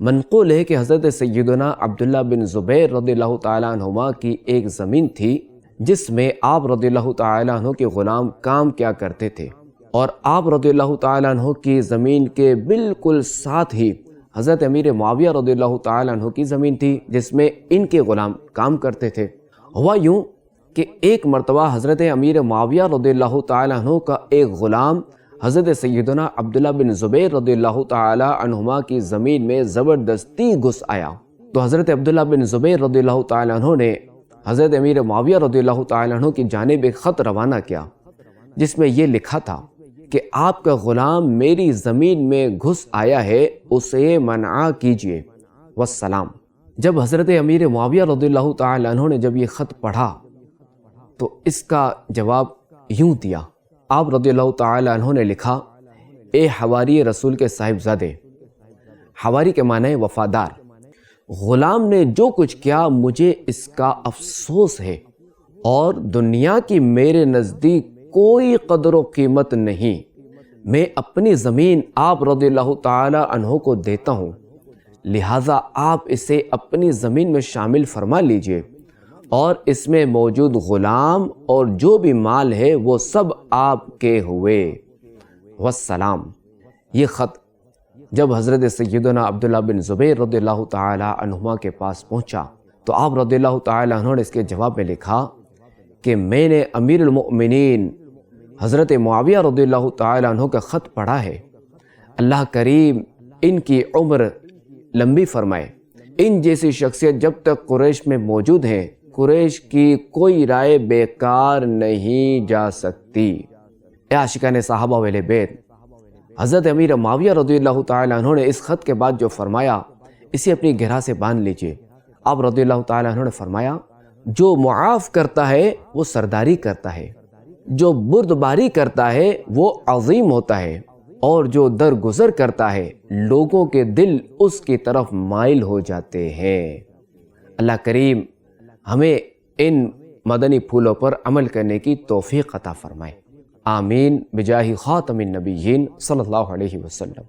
منقول ہے کہ حضرت سیدنا عبداللہ بن زبیر رضی اللہ تعالیٰ عنہما کی ایک زمین تھی جس میں آپ رضی اللہ تعالیٰ عنہ کے غلام کام کیا کرتے تھے، اور آپ رضی اللہ تعالیٰ عنہ کی زمین کے بالکل ساتھ ہی حضرت امیر معاویہ رضی اللہ تعالیٰ عنہ کی زمین تھی جس میں ان کے غلام کام کرتے تھے۔ ہوا یوں کہ ایک مرتبہ حضرت امیر معاویہ رضی اللہ تعالیٰ عنہ کا ایک غلام حضرت سیدنا عبداللہ بن زبیر رضی اللہ تعالیٰ عنہما کی زمین میں زبردستی گھس آیا، تو حضرت عبداللہ بن زبیر رضی اللہ تعالیٰ عنہ نے حضرت امیر معاویہ رضی اللہ تعالیٰ عنہ کی جانب ایک خط روانہ کیا جس میں یہ لکھا تھا کہ آپ کا غلام میری زمین میں گھس آیا ہے، اسے منع کیجیے، والسلام۔ جب حضرت امیر معاویہ رضی اللہ تعالیٰ عنہ نے جب یہ خط پڑھا تو اس کا جواب یوں دیا۔ آپ رضی اللہ تعالیٰ عنہ نے لکھا، اے حواری رسول کے صاحبزادے، حواری کے معنی ہے وفادار، غلام نے جو کچھ کیا مجھے اس کا افسوس ہے، اور دنیا کی میرے نزدیک کوئی قدر و قیمت نہیں۔ میں اپنی زمین آپ رضی اللہ تعالیٰ عنہ کو دیتا ہوں، لہٰذا آپ اسے اپنی زمین میں شامل فرما لیجئے، اور اس میں موجود غلام اور جو بھی مال ہے وہ سب آپ کے ہوئے، والسلام۔ یہ خط جب حضرت سیدنا عبداللہ بن زبیر رضی اللہ تعالیٰ عنہما کے پاس پہنچا تو آپ رضی اللہ تعالیٰ عنہ نے اس کے جواب میں لکھا کہ میں نے امیر المؤمنین حضرت معاویہ رضی اللہ تعالیٰ عنہ کا خط پڑھا ہے، اللہ کریم ان کی عمر لمبی فرمائے۔ ان جیسی شخصیت جب تک قریش میں موجود ہیں، قریش کی کوئی رائے بیکار نہیں جا سکتی۔ اے عاشقان صحابہ و اہل بیت، حضرت امیر معاویہ رضی اللہ تعالیٰ عنہ نے اس خط کے بعد جو فرمایا اسے اپنی گرہ سے باندھ لیجئے۔ آپ رضی اللہ تعالیٰ عنہ نے فرمایا، جو معاف کرتا ہے وہ سرداری کرتا ہے، جو بردباری کرتا ہے وہ عظیم ہوتا ہے، اور جو درگزر کرتا ہے لوگوں کے دل اس کی طرف مائل ہو جاتے ہیں۔ اللہ کریم ہمیں ان مدنی پھولوں پر عمل کرنے کی توفیق عطا فرمائے، آمین بجاہ خاتم النبیین صلی اللہ علیہ وسلم۔